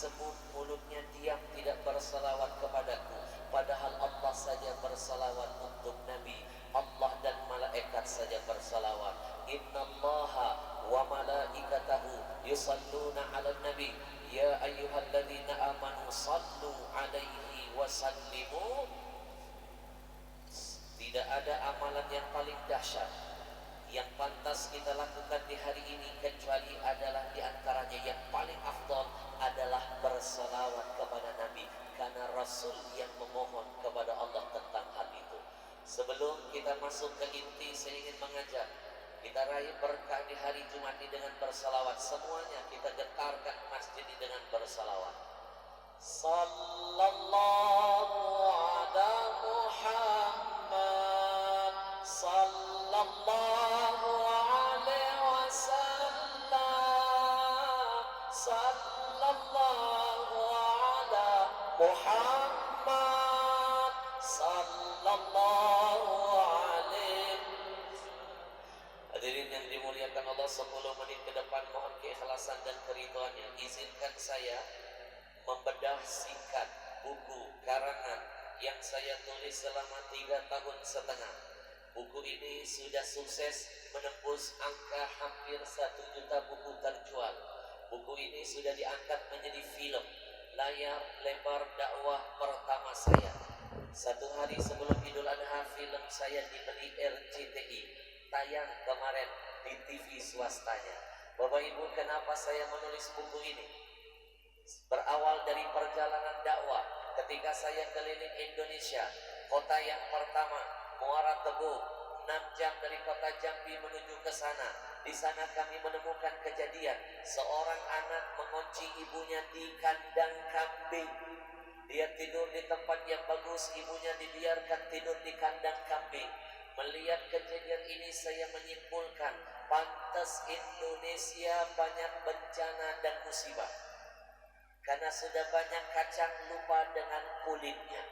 disebut mulutnya diam tidak berselawat kepadaku, padahal Allah saja berselawat untuk Nabi. Allah dan malaikat saja berselawat. Innallaha wa malaikatahu yusalluna 'alan nabi ya ayyuhalladzina amanu sallu 'alaihi wa sallimu. Tidak ada amalan yang paling dahsyat yang pantas kita lakukan di hari ini kecuali adalah diantaranya yang paling afdal adalah berselawat kepada Nabi, karena Rasul yang memohon kepada Allah tentang hal itu. Sebelum kita masuk ke inti, saya ingin mengajak kita raih berkah di hari Jumat ini dengan berselawat. Semuanya kita getarkan masjid ini dengan berselawat. Sallallahu ala Muhammad, sallallahu alaihi wasallam, sallallahu ala Muhammad, sallallahu alaihi. Hadirin yang dimuliakan Allah, 10 menit ke depan mohon keikhlasan dan keridhaannya. Izinkan saya membedah singkat buku karangan yang saya tulis selama 3 tahun setengah. Buku ini sudah sukses menembus angka hampir 1 juta buku terjual. Buku ini sudah diangkat menjadi film layar lebar dakwah pertama saya. 1 hari sebelum Idul Adha film saya dibeli RCTI, tayang kemarin di TV swastanya. Bapak Ibu, kenapa saya menulis buku ini? Berawal dari perjalanan dakwah ketika saya keliling Indonesia. Kota yang pertama Muara Tebu, 6 jam dari kota Jambi menuju ke sana. Di sana kami menemukan kejadian seorang anak mengunci ibunya di kandang kambing. Dia tidur di tempat yang bagus, ibunya dibiarkan tidur di kandang kambing. Melihat kejadian ini saya menyimpulkan, pantas Indonesia banyak bencana dan musibah, karena sudah banyak kacang lupa dengan kulitnya.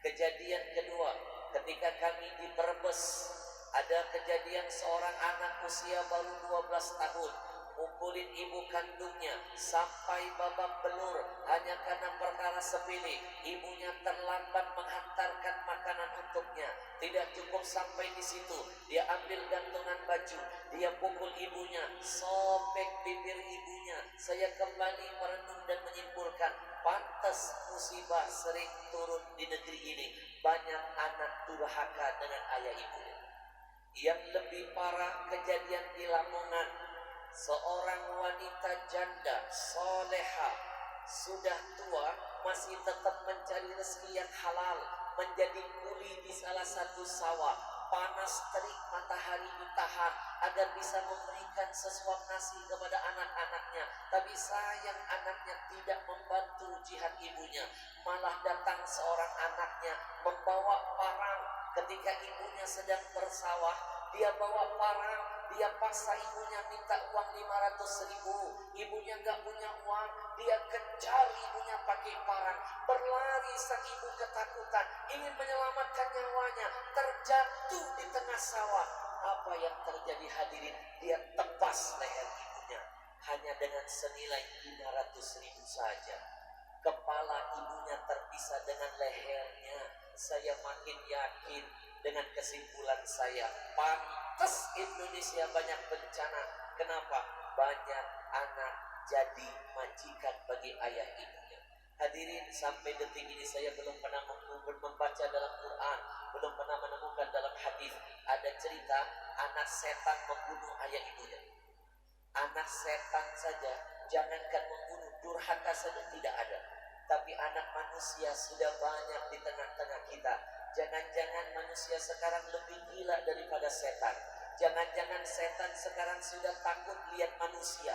Kejadian kedua, ketika kami di Brebes, ada kejadian seorang anak usia baru 12 tahun mukulin ibu kandungnya sampai babak belur hanya karena perkara sepele. Ibunya terlambat menghantarkan makanan untuknya. Tidak cukup sampai di situ, dia ambil gantungan baju, dia pukul ibunya, sobek bibir ibunya. Saya kembali merenung dan menyimpulkan, pantas musibah sering turun di negeri ini. Banyak anak durhaka dengan ayah ibunya. Yang lebih parah kejadian di Lamongan. Seorang wanita janda soleha, sudah tua, masih tetap mencari rezeki yang halal, menjadi kuli di salah satu sawah. Panas terik matahari ditahan agar bisa memberikan sesuap nasi kepada anak-anaknya. Tapi sayang anaknya tidak membantu jihad ibunya. Malah datang seorang anaknya membawa parang ketika ibunya sedang bersawah. Dia bawa parang, dia paksa ibunya minta uang 500.000. Ibunya gak punya uang, dia kejar ibunya pakai parang. Berlari sang ibu ketakutan, ingin menyelamatkan nyawanya, terjatuh di tengah sawah. Apa yang terjadi hadirin? Dia tebas leher ibunya hanya dengan senilai 500.000 saja. Kepala ibunya terpisah dengan lehernya. Saya makin yakin dengan kesimpulan saya, pantas Indonesia banyak bencana. Kenapa? Banyak anak jadi majikan bagi ayah ibunya. Hadirin, sampai detik ini saya belum pernah membaca dalam Quran, belum pernah menemukan dalam hadis ada cerita anak setan membunuh ayah ibunya. Anak setan saja, jangankan membunuh, durhaka saja tidak ada. Tapi anak manusia sudah banyak di tengah-tengah kita. Jangan-jangan manusia sekarang lebih gila daripada setan. Jangan-jangan setan sekarang sudah takut lihat manusia.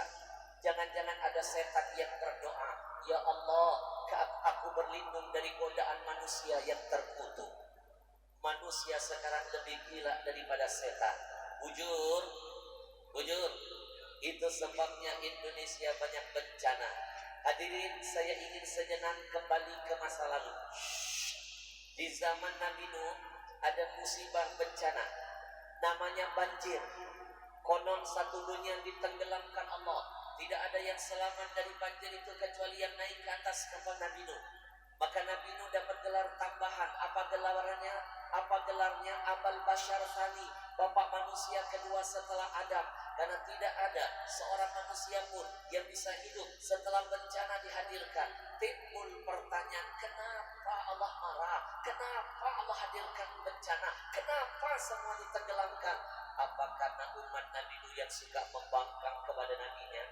Jangan-jangan ada setan yang berdoa, ya Allah, aku berlindung dari godaan manusia yang terkutuk. Manusia sekarang lebih gila daripada setan. Bujur. Itu sebabnya Indonesia banyak bencana. Hadirin, saya ingin sejenak kembali ke masa lalu. Di zaman Nabi Nuh ada musibah bencana, namanya banjir. Konon satu dunia ditenggelamkan Allah. Tidak ada yang selamat dari banjir itu kecuali yang naik ke atas kapal Nabi Nuh. Maka Nabi Nuh dapat gelar tambahan. Apa gelarnya? Abal Bashar Thani, bapak manusia kedua setelah Adam. Karena tidak ada seorang manusia pun yang bisa hidup setelah bencana dihadirkan. Timbul pertanyaan, kenapa Allah marah? Kenapa Allah hadirkan bencana? Kenapa semua ditenggelamkan? Apa karena umat Nabi Nuh yang suka membangkang kepada nabinya?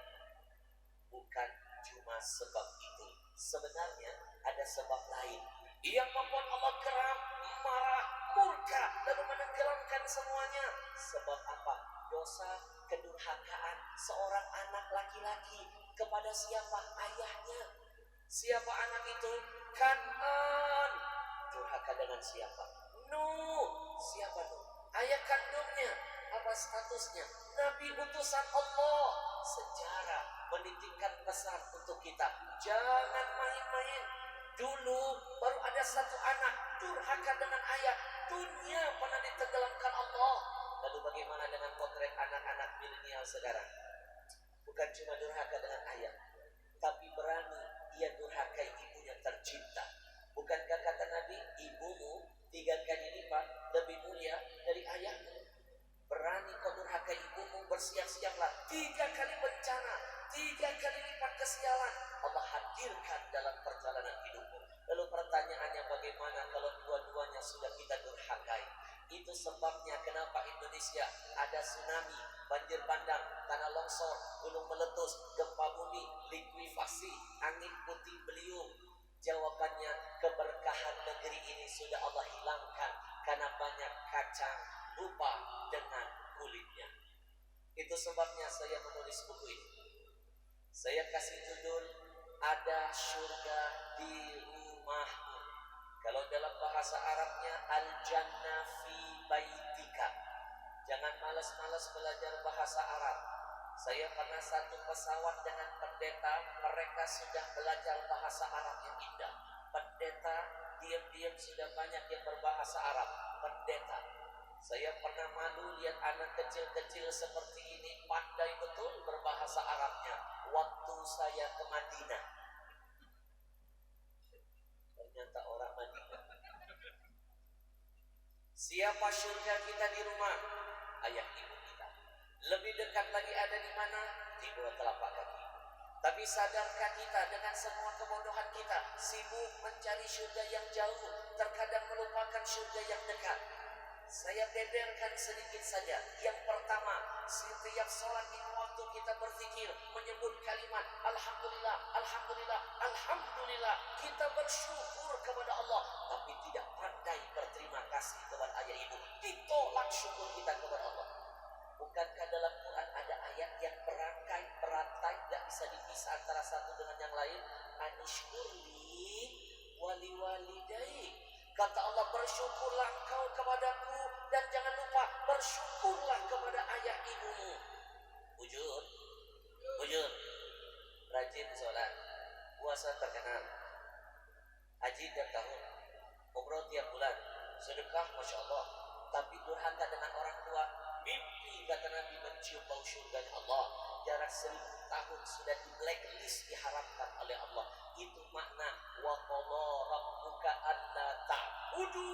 Bukan cuma sebab itu. Sebenarnya ada sebab lain yang membuat Allah geram, marah, murka, lalu menenggelamkan semuanya. Sebab apa? Dosa kedurhakaan seorang anak laki-laki kepada siapa? Ayahnya. Siapa anak itu? Kanan. Durhaka dengan siapa? Nuh. Siapa Nuh? Ayah kandungnya. Apa statusnya? Nabi utusan Allah. Sejarah menitipkan pesan untuk kita, jangan main-main. Dulu baru ada satu anak durhaka dengan ayah, dunia pernah ditenggelamkan Allah. Lalu bagaimana dengan potret anak-anak milenial sekarang? Bukan cuma durhaka dengan ayah, tapi berani ia durhakai ibunya tercinta. Bukankah kata Nabi, ibumu 3 kali lipat lebih mulia dari ayahmu? Berani kau durhaka ibumu, bersiap-siaplah 3 kali bencana, 3 kali lipat kesialan Allah hadirkan dalam perjalanan hidupmu. Lalu pertanyaannya, bagaimana kalau dua-duanya sudah kita durhakai? Itu sebabnya kenapa Indonesia ada tsunami, banjir bandang, tanah longsor, gunung meletus, gempa bumi, likuifaksi, angin puting beliung. Jawabannya, keberkahan negeri ini sudah Allah hilangkan karena banyak kacang lupa dengan kulitnya. Itu sebabnya saya menulis buku ini. Saya kasih judul, Ada Surga di Rumahmu. Kalau dalam bahasa Arabnya, Al-Jannah fi Baitika. Jangan malas-malas belajar bahasa Arab. Saya pernah satu pesawat dengan pendeta, mereka sudah belajar bahasa Arab yang indah. Pendeta diam-diam sudah banyak yang berbahasa Arab. Pendeta, saya pernah malu lihat anak kecil-kecil seperti ini pandai betul berbahasa Arabnya. Waktu saya ke Madinah, ternyata orang Madinah. Siapa surga kita di rumah? Ayah ibu kita. Lebih dekat lagi ada di mana? Di bawah telapak kaki. Tapi sadarkah kita dengan semua kebodohan kita, sibuk mencari surga yang jauh, terkadang melupakan surga yang dekat? Saya beberkan sedikit saja. Yang pertama, setiap sholat lima waktu kita berzikir, menyebut kalimat Alhamdulillah, Alhamdulillah, Alhamdulillah. Kita bersyukur kepada Allah, tapi tidak pandai berterima kasih kepada ayah ibu. Ditolak syukur kita kepada Allah. Bukankah dalam Quran ada ayat yang berantai, tidak bisa dipisah antara satu dengan yang lain? Anishkurli wali walidai. Kata Allah, bersyukurlah engkau kepadaku dan jangan lupa bersyukurlah kepada ayah ibumu. Bujur, rajin sholat, puasa terkenal, haji tiap tahun, umroh tiap bulan, sedekah masya Allah. Tapi durhaka dengan orang tua, mimpi kata Nabi mencium bau surganya Allah. Jarak 1000 tahun sudah di blacklist, diharamkan oleh Allah. Itu makna wa qala rabbuka alla ta'budu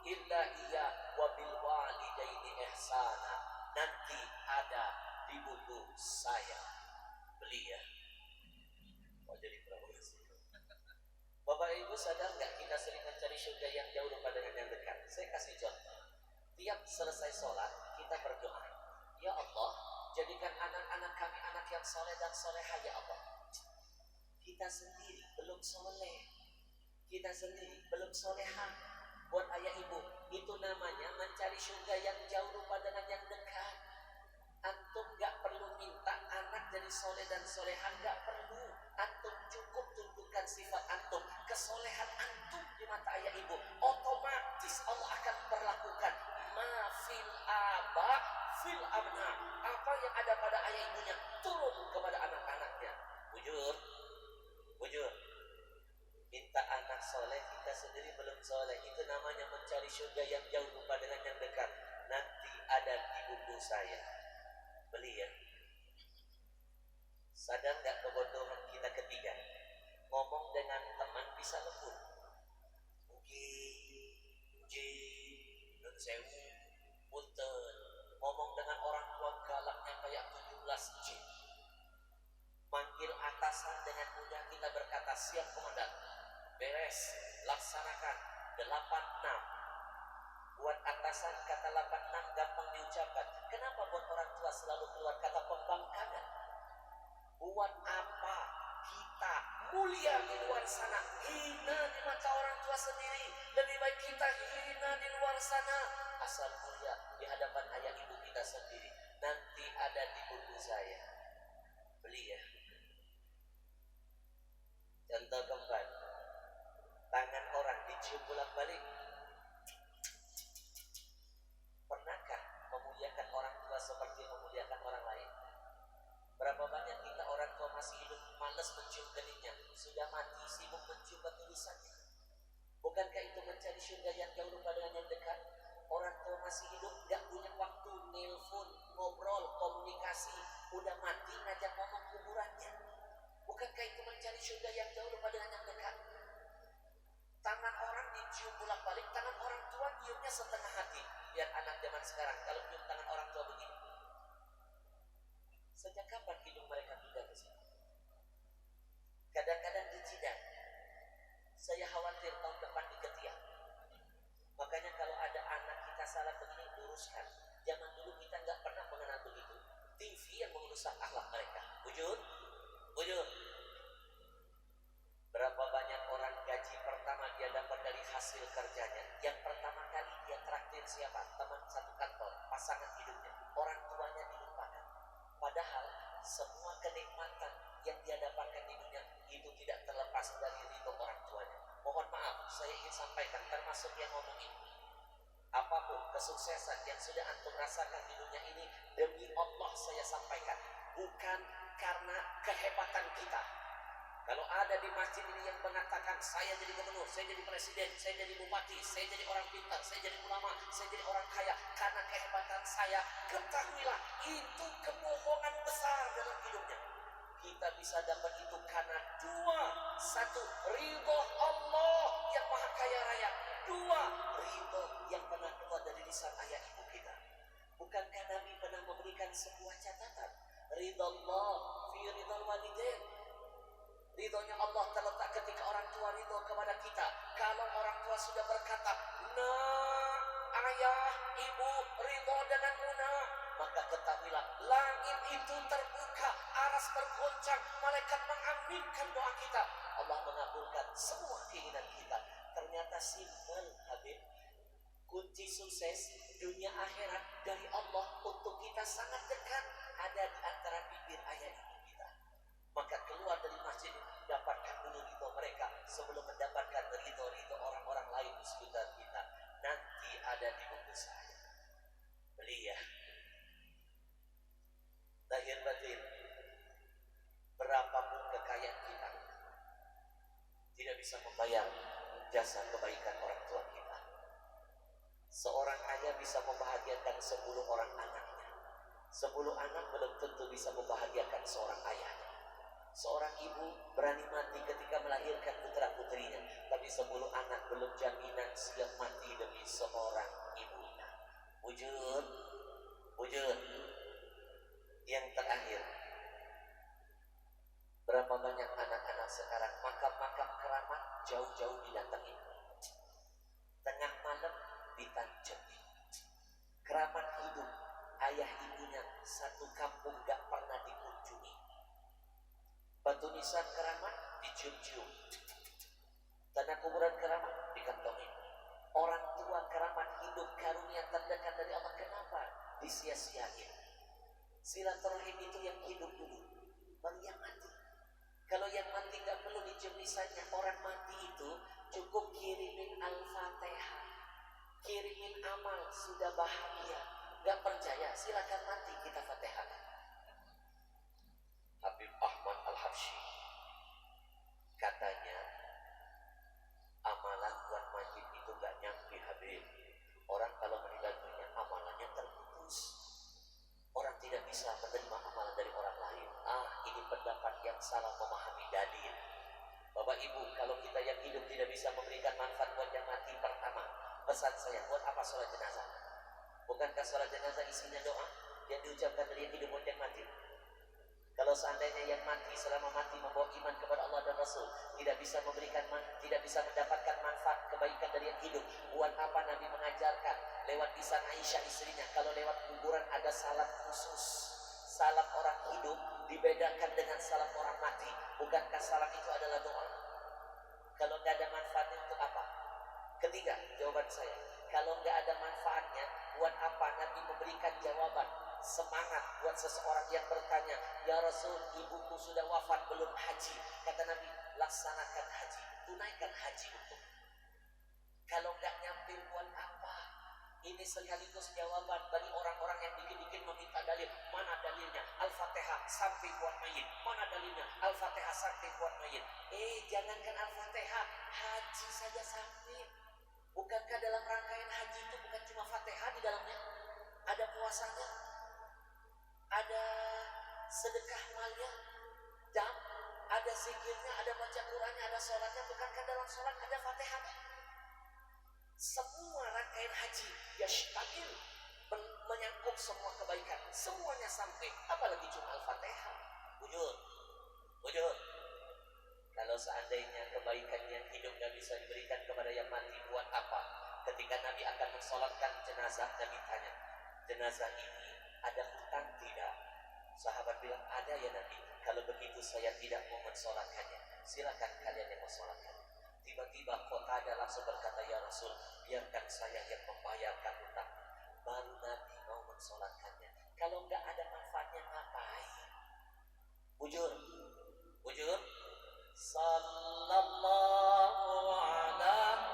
illa iya wa bil walidaini ihsana. Nanti ada di buku saya, beli ya. Mau jadi promosi. Bapak Ibu sadar nggak kita sering mencari surga yang jauh daripada yang dekat? Saya kasih contoh. Tiap selesai sholat kita berdoa, ya Allah, jadikan anak-anak kami anak yang soleh dan soleha ya Allah. Kita sendiri belum soleh, kita sendiri belum soleha. Buat ayah ibu, itu namanya mencari surga yang jauh rupa dengan yang dekat. Antum gak perlu minta anak jadi soleh dan soleha, gak perlu. Antum cukup tunjukkan sifat antum, kesolehan antum di mata ayah ibu. Otomatis Allah akan perlakukan ma fil aba fil abna. Apa yang ada pada ayah ibunya turun kepada anak-anaknya. Bujur, minta anak soleh, kita sendiri belum soleh. Itu namanya mencari surga yang jauh lupa dengan yang dekat. Nanti ada di buku saya, beli ya. Sadar gak kebodohan kita ketiga? Ngomong dengan teman bisa lembut. Uji, uji, nun sewu, punten. Ngomong dengan orang tua galaknya kayak 17 jin. Manggil atasan dengan mudah kita berkata, siap komandan, beres, laksanakan 86. Buat atasan kata 86 gampang diucapkan. Kenapa buat orang tua selalu keluar kata pembangkangan? Buat apa kita mulia di luar sana, hina di mata orang tua sendiri? Lebih baik kita hina di luar sana, asal mulia di hadapan ayah ibu kita sendiri. Nanti ada di buku saya, beli ya. Contoh keempat, tangan orang dicium bolak-balik. Pernahkah memuliakan orang tua seperti memuliakan orang lain? Berapa banyak kita orang tua masih hidup malas mencium keningnya, sudah mati sibuk mencium batu nisannya. Bukankah itu mencari surga yang jauh daripada yang dekat? Orang tua masih hidup gak punya waktu nelpon, ngobrol, komunikasi, udah mati ngajak ngomong kuburannya. Bukankah itu mencari surga yang jauh daripada yang dekat? Tangan orang dicium bolak-balik, tangan orang tua nyiumnya setengah hati. Lihat anak zaman sekarang kalau nyium tangan orang tua begini. Sejak kapan hidung mereka pindah ke sini? Kadang-kadang di jidat. Saya khawatir tahun depan di ketiak. Makanya kalau ada anak kita salah begini, luruskan. Zaman dulu kita nggak pernah mengenal begitu. TV yang merusak akhlak mereka. Wujud, wujud. Berapa banyak orang gaji pertama dia dapat dari hasil kerjanya. Yang pertama kali dia traktir siapa? Teman satu kantor, pasangan hidupnya. Orang tuanya dilupakan. Padahal semua kenikmatan yang dia dapatkan di dunia itu tidak terlepas dari ridho orang tuanya. Mohon maaf, saya ingin sampaikan termasuk yang ngomong ini. Apapun kesuksesan yang sudah antum rasakan di dunia ini, demi Allah saya sampaikan, bukan karena kehebatan kita. Kalau ada di masjid ini yang mengatakan saya jadi gubernur, saya jadi presiden, saya jadi bupati, saya jadi orang pintar, saya jadi ulama, saya jadi orang kaya karena kehebatan saya, ketahuilah itu kebohongan besar dalam hidupnya. Kita bisa dapat itu karena dua. Satu, ridho Allah yang maha kaya raya. Dua, ridho yang pernah keluar dari lisan ayah ibu kita. Bukankah Nabi pernah memberikan sebuah catatan? Ridho Allah fi ridho walidain. Ridhonya Allah terletak ketika orang tua ridho kepada kita. Kalau orang tua sudah berkata, nah ayah, ibu ridho denganmu nah, maka ketahuilah langit itu terbuka, aras bergoncang, malaikat mengaminkan doa kita. Allah mengabulkan semua keinginan kita. Ternyata simpel Habib. Kunci sukses dunia akhirat dari Allah untuk kita sangat dekat, ada di antara bibir ayah ibu kita. Maka keluar dari masjid, dapatkan dulu ridho mereka sebelum mendapatkan ridho orang-orang lain di sekitar kita. Nanti ada di buku saya, beli ya. Lahir batin, berapapun kekayaan kita tidak bisa membayar jasa kebaikan orang tua kita. Seorang ayah bisa membahagiakan 10 orang anaknya. 10 anak belum tentu bisa membahagiakan seorang ayahnya. Seorang ibu berani mati ketika melahirkan putra putrinya, tapi 10 anak belum jaminan siap mati demi seorang ibunya. Wujud, wujud. Yang terakhir, berapa banyak anak-anak sekarang makam-makam keramat jauh-jauh didatangi, tengah malam ditanjeti. Keramat hidup, ayah ibunya satu kampung gak pernah dikunjungi. Batu nisan keramat dicium-cium, tanah kuburan keramat dikantongi. Orang tua keramat hidup karunia terdekat dari Allah, kenapa disia-siain? Silaturahim itu yang hidup dulu, baru yang mati. Kalau yang mati gak perlu dicium nisannya. Orang mati itu cukup kirimin Al-Fatihah, kirimin amal, sudah bahagia. Gak percaya silakan mati, kita Fatihah. Habib Ahmad Al-Habsyi katanya, amalan buat mayit itu gak nyampe Habib. Orang kalau meninggal dunia amalannya terputus. Orang tidak bisa menerima amalan dari orang lain. Ini pendapat salah memahami dalil. Bapak Ibu, kalau kita yang hidup tidak bisa memberikan manfaat buat yang mati, pertama, pesan saya, buat apa sholat jenazah? Bukankah sholat jenazah isinya doa yang diucapkan dari yang hidup buat yang mati? Kalau seandainya yang mati selama mati membawa iman kepada Allah dan Rasul tidak bisa tidak bisa mendapatkan manfaat kebaikan dari yang hidup, buat apa Nabi mengajarkan lewat lisan Aisyah istrinya kalau lewat kuburan ada salam khusus? Salam orang hidup dibedakan dengan salam orang mati. Bukankah salam itu adalah doa? Kalau nggak ada manfaatnya untuk apa? Ketiga, jawaban saya, kalau nggak ada manfaatnya, buat apa Nabi memberikan jawaban semangat buat seseorang yang bertanya, ya Rasul, ibuku sudah wafat belum haji? Kata Nabi, laksanakan haji, tunaikan haji untuk. Kalau nggak nyampe buat apa? Ini sekaligus jawaban bagi orang-orang yang dikit-dikit meminta dalil. Mana dalilnya? Al-Fatihah sampai buat mayit. Mana dalilnya? Al-Fatihah sampai buat mayit. Jangankan Al-Fatihah, haji saja sampai. Bukankah dalam rangkaian haji itu bukan cuma Fatihah di dalamnya? Ada puasanya, ada sedekah malnya, jam, ada zikirnya, ada baca Qur'annya, ada sholatnya. Bukankah dalam sholat ada Fatihahnya? Semua rangkaian haji yashtamil, menyangkut semua kebaikan, semuanya sampai, apalagi cuma Al-Fatihah. Wujud. Kalau seandainya kebaikan yang hidup gak bisa diberikan kepada yang mati, buat apa? Ketika Nabi akan mensolatkan jenazah, Nabi tanya, jenazah ini ada hutang tidak? Sahabat bilang, ada ya Nabi. Kalau begitu saya tidak mau mensolatkannya, silakan kalian yang mensolatkan. Tiba-tiba Qatadah langsung berkata, ya Rasul, biarkan saya yang membayarkan hutang. Baru Nabi mau mensolatkannya. Kalau nggak ada manfaatnya ngapain? Bujur. Sallallahu alaihi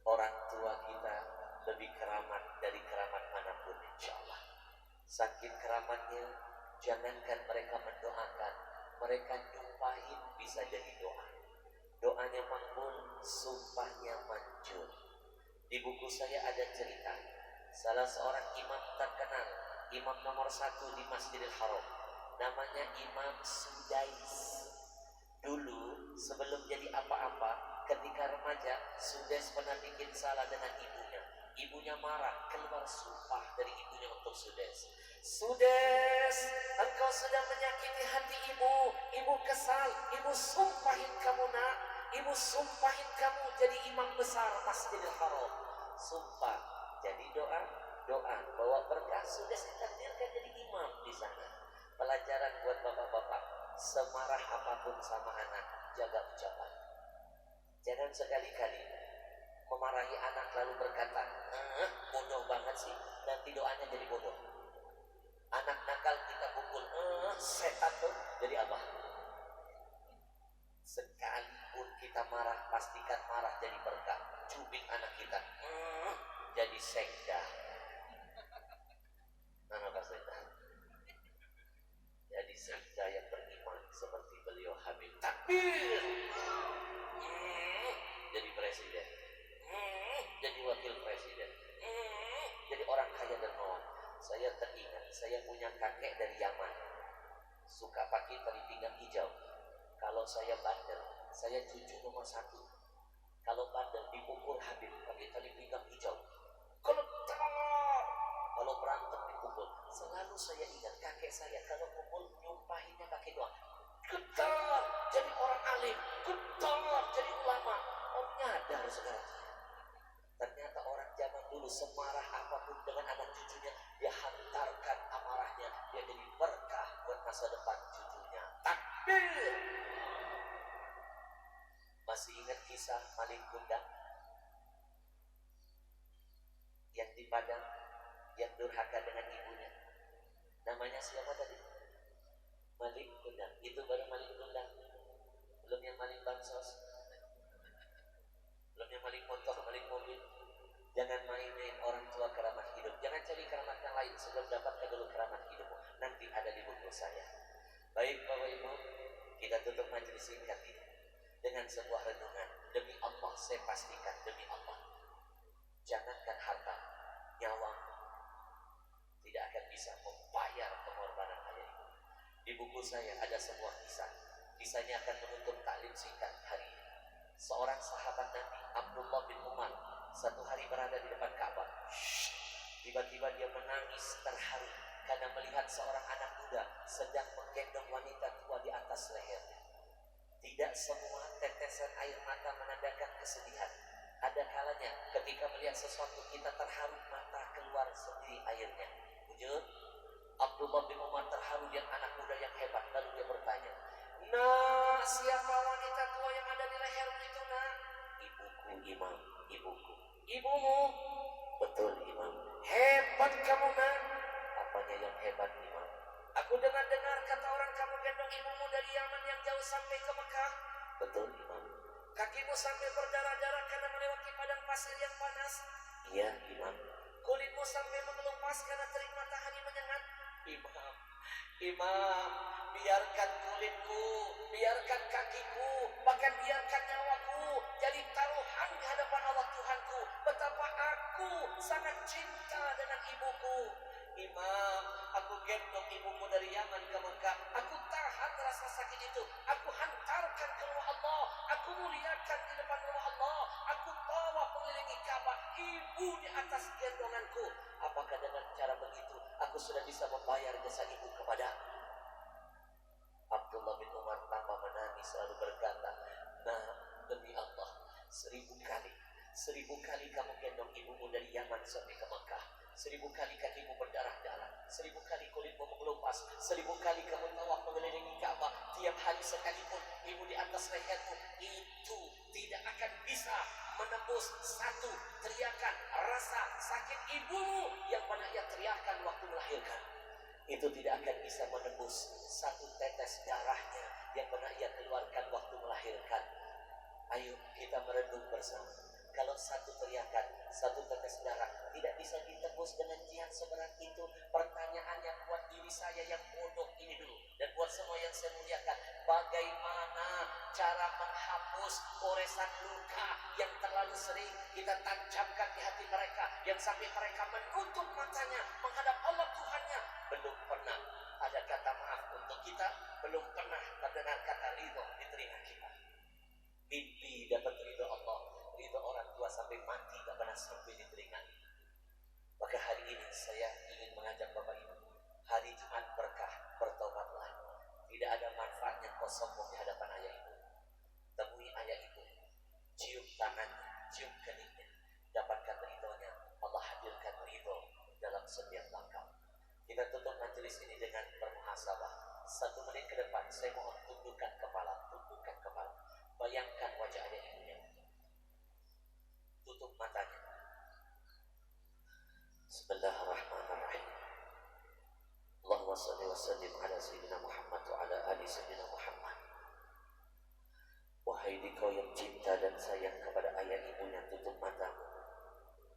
Orang tua kita lebih keramat dari keramat manapun, insya Allah. Saking keramatnya, jangankan mereka mendoakan, mereka nyumpahin bisa jadi doa. Doanya makbul, sumpahnya manjur. Di buku saya ada cerita, salah seorang imam terkenal, imam nomor 1 di Masjidil Haram, namanya Imam Sudais. Dulu sebelum jadi apa-apa, ketika remaja, Sudais pernah bikin salah dengan ibunya. Ibunya marah, keluar sumpah dari ibunya untuk Sudais. Sudais, engkau sudah menyakiti hati ibu. Ibu kesal, ibu sumpahin kamu nak. Ibu sumpahin kamu jadi imam besar Masjidil Haram. Sumpah, jadi doa bawa berkah. Sudais ditakdirkan jadi imam di sana. Pelajaran buat bapak-bapak, semarah apapun sama anak, jaga ucapan. Jangan sekali-kali memarahi anak lalu berkata, bodoh banget sih, nanti doanya jadi bodoh. Anak nakal kita pukul, setan tuh, jadi apa? Sekalipun kita marah, pastikan marah jadi berkah. Cubit anak kita, jadi sekda. Jadi sekda yang beriman seperti beliau Habib Takbir. Jadi presiden, jadi wakil presiden, jadi orang kaya dermawan. Saya teringat, saya punya kakek dari Yaman, suka pakai tali pinggang hijau. Kalau saya bandel, saya cucu nomor 1. Kalau bandel dipukul Habib pakai tali pinggang hijau. Kalau berantem dipukul. Selalu saya ingat kakek saya kalau pukul nyumpahinnya pakai doa. Getar jadi orang alim, getar jadi ulama. Nyadar sekarang. Ternyata orang zaman dulu semarah apapun dengan anak cucunya, dia hantarkan amarahnya, dia jadi berkah buat masa depan cucunya. Takbir. Masih ingat kisah maling kundang yang di Padang, yang durhaka dengan ibunya? Namanya siapa tadi? Maling kundang. Itu baru maling kundang, belum yang maling bansos, belum yang maling motor, maling mobil. Jangan main-main orang tua keramat hidup. Jangan cari keramat yang lain sebelum dapatkan dulu keramat hidupmu. Nanti ada di buku saya. Baik. tutup majelis ini dengan sebuah renungan. Demi Allah, saya pastikan demi Allah, jangankan harta, nyawa tidak akan bisa membayar pengorbanan ayah ibu. Di buku saya ada sebuah kisah. Kisahnya akan menutup taklim singkat hari ini. Seorang sahabat Nabi, Abdullah bin Umar, satu hari berada di depan Ka'bah. Tiba-tiba dia menangis terharu karena melihat seorang anak muda sedang menggendong wanita tua di atas lehernya. Tidak semua tetesan air mata menandakan kesedihan. Ada kalanya ketika melihat sesuatu kita terharu, mata keluar sendiri airnya. Wujud Abdullah bin Umar terharu lihat anak muda yang hebat. Lalu dia bertanya, "Nak, siapa wanita tua yang ada di lehermu itu, nak?" "Ibuku, Imam, ibuku." "Ibumu?" "Betul, Imam." "Hebat kamu, nak." "Apanya yang hebat, Imam?" "Aku dengar-dengar kata orang kamu gendong ibumu dari Yaman yang jauh sampai ke Mekah." "Betul, Imam." "Kakimu sampai berdarah-darah karena melewati padang pasir yang panas." "Iya, Imam." "Kulitmu sampai mengelupas karena terik matahari menyengat." "Imam, Imam, biarkan kulitku, biarkan kakiku, bahkan biarkan nyawaku jadi taruhan di hadapan Allah Tuhanku. Betapa aku sangat cinta dengan ibuku." "Imam, aku gendong ibumu dari Yaman ke Mekah. Aku tahan rasa sakit itu. Aku hantarkan ke rumah Allah. Aku muliakan di depan rumah Allah. Aku bawa mengelilingi Ka'bah. Ibu di atas gendonganku. Apakah dengan cara begitu aku sudah bisa membayar jasa ibu kepadaku?" Abdullah bin Umar tanpa menangis lalu berkata, "Nah, demi Allah, 1000 kali kamu gendong ibumu dari Yaman sampai ke Mekah. 1000 kali kakimu berdarah-darah, 1000 kali kulitmu mengelupas, 1000 kali kamu tawaf mengelilingi Ka'bah, tiap hari sekalipun ibu di atas lehermu, itu tidak akan bisa menembus satu teriakan rasa sakit ibumu yang pernah ia teriakan waktu melahirkan. Itu tidak akan bisa menembus satu tetes darahnya yang pernah ia keluarkan waktu melahirkan. Ayo kita merenung bersama. Kalau satu teriakan, satu tetes darah tidak bisa ditebus dengan jihad seberat itu, pertanyaannya buat diri saya yang bodoh ini dulu, dan buat semua yang saya muliakan, bagaimana cara menghapus goresan luka yang terlalu sering kita tancapkan di hati mereka, yang sampai mereka menutup matanya menghadap Allah Tuhannya. Belum pernah ada kata maaf untuk kita, belum pernah terdengar kata ridho di telinga kita. Mimpi dapat ridho Allah, ridho orang tua sampai mati gak pernah sampai di telinga. Maka hari ini saya ingin mengajak Bapak Ibu, hari Jumat berkah, bertobatlah. Tidak ada manfaatnya kau sombong di hadapan ayah ibu. Temui ayah ibu, cium tangannya, cium keningnya, dapatkan ridhonya. Allah hadirkan ridho dalam setiap langkah. Kita tutup majelis ini dengan bermuhasabah. 1 menit ke depan saya mohon tundukkan kepala, tundukkan kepala. Bayangkan wajah ayah ibunya. Tutup matanya. Bismillahirrahmanirrahim. Allahumma salli wa sallim ala sayyidina Muhammad wa ala ali sayyidina Muhammad. Wahai dikau yang cinta dan sayang kepada ayah ibunya, tutup matamu,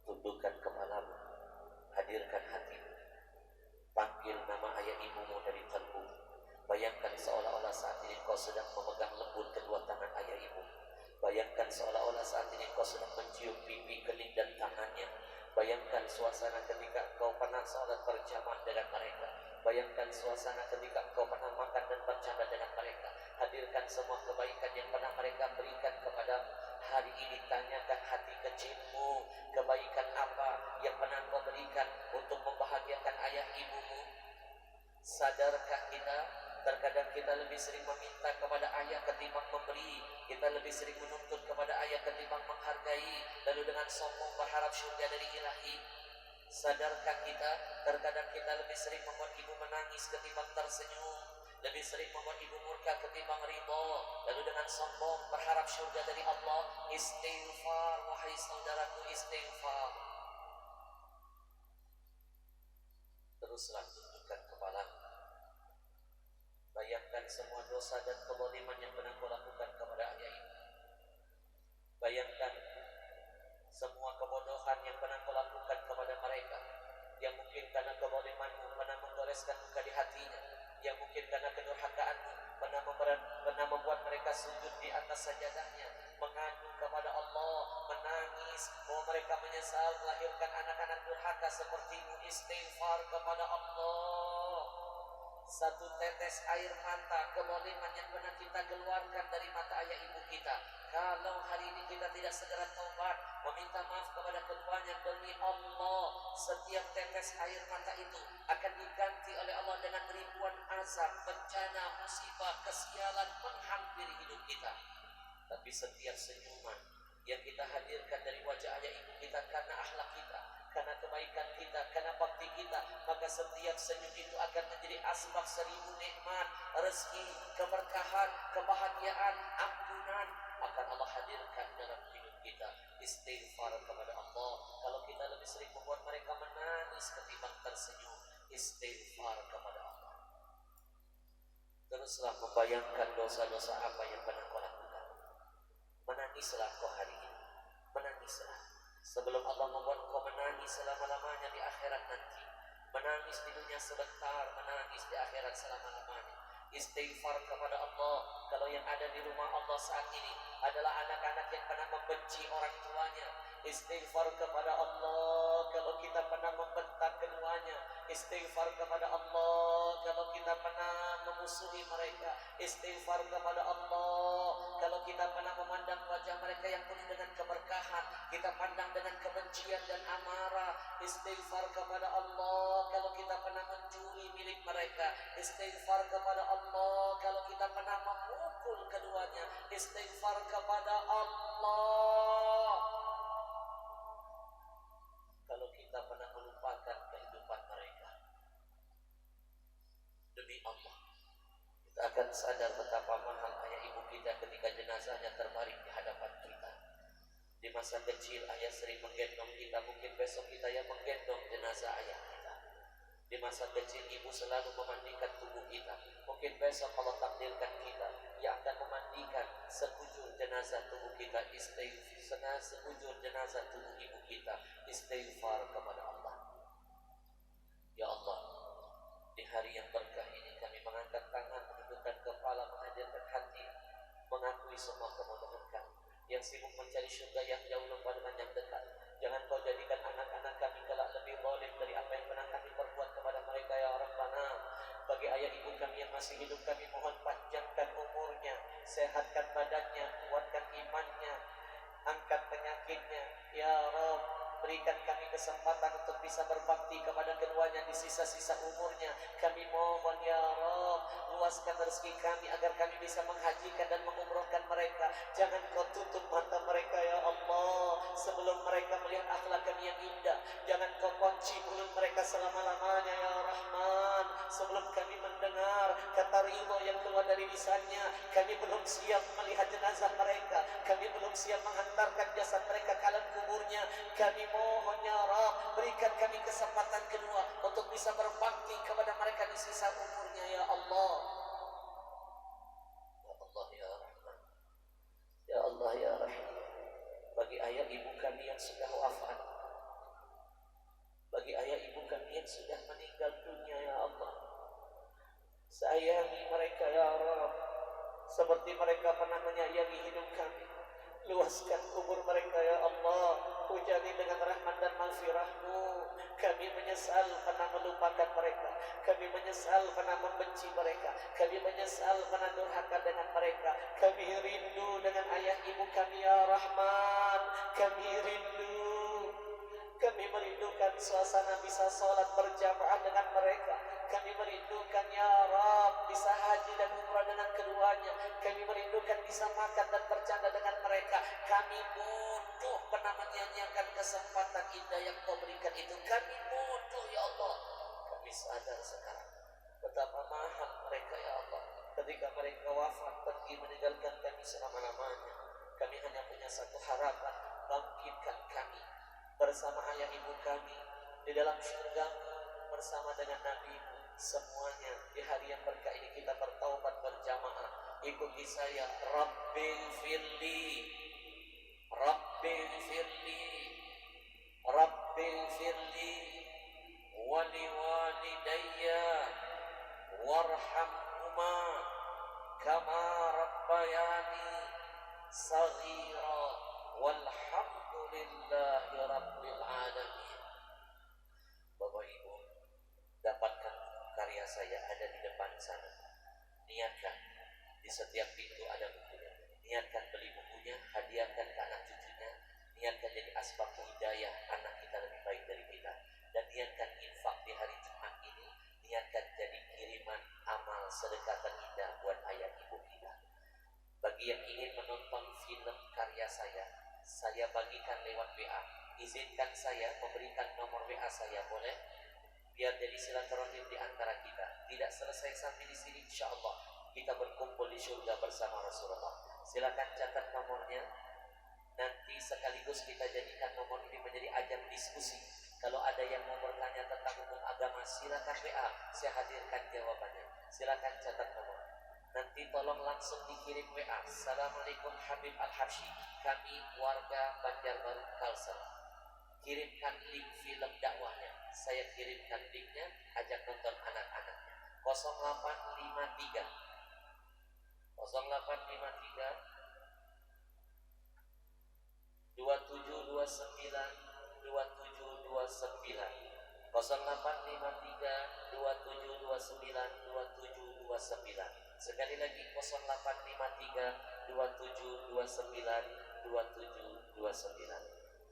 tundukkan kepalamu, hadirkan hatimu, panggil nama ayah ibumu dari kalbu. Bayangkan seolah-olah saat ini kau sedang memegang lembut kedua tangan ayah ibu. Bayangkan seolah-olah saat ini kau sedang mencium pipi, kening dan tangannya. Bayangkan suasana ketika kau pernah sholat berjamaah dengan mereka. Bayangkan suasana ketika kau pernah makan dan bercanda dengan mereka. Hadirkan semua kebaikan yang pernah mereka berikan kepadamu. Hari ini tanyakan hati kecilmu, kebaikan apa yang pernah kau berikan untuk membahagiakan ayah ibumu. Sadarkah kita? Terkadang kita lebih sering meminta kepada ayah ketimbang memberi. Kita lebih sering menuntut kepada ayah ketimbang menghargai, lalu dengan sombong berharap syurga dari ilahi. Sadarkah kita? Terkadang kita lebih sering membuat ibu menangis ketimbang tersenyum, lebih sering membuat ibu murka ketimbang ridho, lalu dengan sombong berharap syurga dari Allah. Istighfar, wahai saudaraku, istighfar. Teruslah tundukkan kepalamu. Bayangkan semua dosa dan kezaliman yang pernah kau lakukan kepada ayah ibu. Bayangkan semua kebodohan yang pernah kau lakukan kepada mereka, yang mungkin karena kezalimanmu pernah menggoreskan luka di hatinya, yang mungkin karena kedurhakaanmu pernah membuat mereka sujud di atas sajadahnya, mengadu kepada Allah, menangis bahwa mereka menyesal melahirkan anak-anak durhaka sepertimu, istighfar kepada Allah. Satu tetes air mata keboliman yang pernah kita keluarkan dari mata ayah ibu kita, kalau hari ini kita tidak segera taubat, meminta maaf kepada keduanya, demi Allah setiap tetes air mata itu akan diganti oleh Allah dengan ribuan azab, bencana, musibah, kesialan menghampiri hidup kita. Tapi setiap senyuman yang kita hadirkan dari wajah ayah ibu kita karena akhlak kita, karena kebaikan kita, karena bakti kita, maka setiap senyum itu akan menjadi asbab 1000 nikmat, rezeki, keberkahan, kebahagiaan, ampunan akan Allah hadirkan dalam hidup kita. Istighfar kepada Allah. Kalau kita lebih sering membuat mereka menangis ketimbang tersenyum, istighfar kepada Allah. Teruslah membayangkan dosa-dosa apa yang pernah kau lakukan. Menangislah kau hari ini, menangislah. Sebelum Allah membuat kau menangis selama-lamanya di akhirat nanti. Menangis di dunia sebentar, menangis di akhirat selama-lamanya. Istighfar kepada Allah. Kalau yang ada di rumah Allah saat ini adalah anak-anak yang pernah membenci orang tuanya, istighfar kepada Allah. Kalau kita pernah membentak keduanya, istighfar kepada Allah. Kalau kita pernah memusuhi mereka, istighfar kepada Allah. Kalau kita pernah memandang wajah mereka yang penuh dengan keberkahan, kita pandang dengan kebencian dan amarah, istighfar kepada Allah. Kalau kita pernah mencuri milik mereka, istighfar kepada Allah. Kalau kita pernah memukul keduanya, istighfar kepada Allah. Kalau kita pernah melupakan kehidupan mereka, demi Allah kita akan sadar betapa mahal ayah ibu kita ketika jenazahnya terbaring di hadapan kita. Di masa kecil ayah sering menggendong kita, mungkin besok kita yang menggendong jenazah ayah kita. Di masa kecil ibu selalu memandikan tubuh kita, mungkin besok Allah takdirkan kita yang akan memandikan sekujur jenazah tubuh kita. Sekujur jenazah tubuh ibu kita, istighfar kepada Allah. Ya Allah, di hari yang berkah ini kami mengangkat tangan, menundukkan kepala, menghadirkan hati, mengakui semua kemudahan kami. Yang sibuk mencari syurga yang jauh lupa dengan yang dekat. Jangan kau jadikan anak-anak kami kelak lebih zalim dari apa yang pernah kami perbuat kepada mereka ya Rabbana. Bagi ayah ibu kami yang masih hidup, kami mohon panjangkan umurnya, sehatkan badannya, kuatkan imannya, angkat penyakitnya ya Rabb. Berikan kami kesempatan untuk bisa berbakti kepada keduanya di sisa-sisa umurnya. Kami mohon ya Rabb, luaskan rezeki kami agar kami bisa menghajikan dan mengumrohkan mereka. Jangan kau tutup mata mereka ya Allah sebelum mereka melihat akhlak kami yang indah. Jangan kau kunci mulut mereka selama-lamanya ya Rahman. Sebelum kami mendengar kata ridho yang keluar dari lisannya, kami belum siap melihat jenazah mereka, kami belum siap menghantarkan jasad mereka ke alam kuburnya. Kami mohon ya Rabb, berikan kami kesempatan kedua untuk bisa berbakti kepada mereka di sisa umurnya ya Allah. Ya Allah ya Rahman, ya Allah ya Rahim. Bagi ayah ibu kami yang sudah wafat, bagi ayah ibu kami yang sudah meninggal dunia ya Allah, sayangi mereka ya Rabb seperti mereka pernah menyayangi hidup kami. Luaskan kubur mereka ya Allah, hujani dengan rahmat dan maghfirah-Mu. Kami menyesal pernah melupakan mereka, kami menyesal pernah membenci mereka, kami menyesal pernah durhaka dengan mereka. Kami rindu dengan ayah ibu kami ya Rahman, kami rindu. Kami merindukan suasana bisa sholat berjamaah dengan mereka. Kami merindukan ya Rabb bisa haji dan umrah dengan keduanya. Kami merindukan bisa makan dan bercanda dengan mereka. Kami butuh pernah menyanyiakan kesempatan indah yang Kau berikan itu. Kami butuh ya Allah. Kami sadar sekarang betapa mahal mereka ya Allah. Ketika mereka wafat pergi meninggalkan kami selama-lamanya, kami hanya punya satu harapan, bangkitkan kami bersama ayah ibu kami di dalam syurga bersama dengan Nabi-Mu. Semuanya di hari yang berkah ini kita bertaubat berjamaah. Ikuti saya, Rabbil firli, Rabbil firli, Rabbil firli, wali walidayya warhamhuma kama rabbayani saghira walhamdulillahi rabbil alamin. Bapak Ibu, dapatkan karya saya ada di depan sana. Niatkan, di setiap pintu ada bukunya. Niatkan beli bukunya, hadiahkan ke anak cucunya. Niatkan jadi asbab hidayah anak kita lebih baik dari kita. Dan niatkan infak di hari Jumat ini. Niatkan jadi kiriman amal sedekah terindah buat ayah ibu kita. Bagi yang ingin menonton film karya saya bagikan lewat WA. Izinkan saya memberikan nomor WA saya, boleh? Biar jadi silaturahim di antara kita. Tidak selesai sampai di sini, insya Allah kita berkumpul di surga bersama Rasulullah. Silakan catat nomornya. Nanti sekaligus kita jadikan nomor ini menjadi ajang diskusi. Kalau ada yang mau bertanya tentang hukum agama, silakan WA, saya hadirkan jawabannya. Silakan catat nomor. Nanti tolong langsung dikirim WA. Assalamualaikum Habib Al-Habsyi, kami warga Banjarbaru Kalsel. Kirimkan link film dakwahnya. Saya kirimkan linknya, ajak nonton anak-anaknya. 0853 2729 2729 0853 2729 2729. Sekali lagi 0853 2729 2729.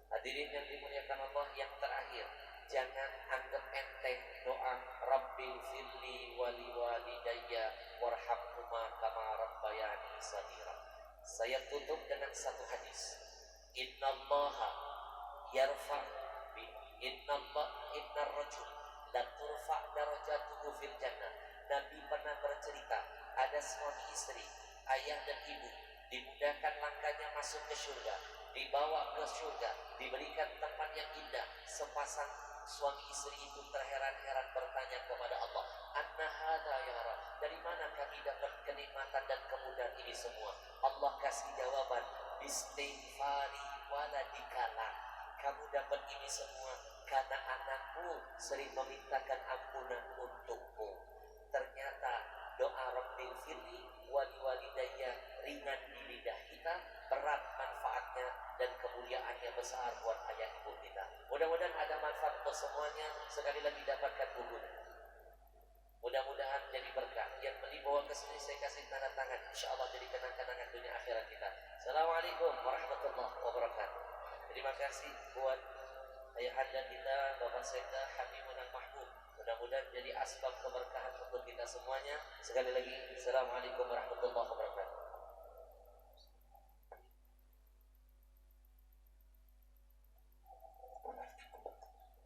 Hadirin yang dimuliakan Allah, yang terakhir, jangan anggap enteng doa Rabbil firli wali walidayya warhamhuma kama rabbayani shaghira. Saya tutup dengan satu hadis. Innallaha yarfa innar rajul la turfa darajatuhu fil jannah. Nabi pernah bercerita, ada suami istri, ayah dan ibu, dimudahkan langkahnya masuk ke surga, dibawa ke surga, diberikan tempat yang indah. Sepasang suami istri itu terheran-heran bertanya kepada Allah, anna hadza ya Rabb, dari mana kami dapat kenikmatan dan kemudahan ini semua? Allah kasih jawaban, istighfari waladikala, kamu dapat ini semua karena anakmu sering memintakan ampunan untukmu. Ternyata doa Rabbil firli wali walidayya ringan di lidah kita, berat manfaatnya dan kemuliaannya besar buat ayah ibu kita. Mudah-mudahan ada manfaat untuk semuanya. Sekali lagi dapatkan bukunya. Mudah-mudahan jadi berkah. Yang beli bawa ke sini saya kasih tanda tangan. Insyaallah jadi kenang-kenangan dunia akhirat kita. Assalamualaikum warahmatullahi wabarakatuh. Terima kasih buat ayahanda kita Bapak Sekda Habibun Al-Mahmud. Mudah-mudahan jadi asbab keberkahan untuk kita semuanya. Sekali lagi, Assalamualaikum warahmatullahi wabarakatuh.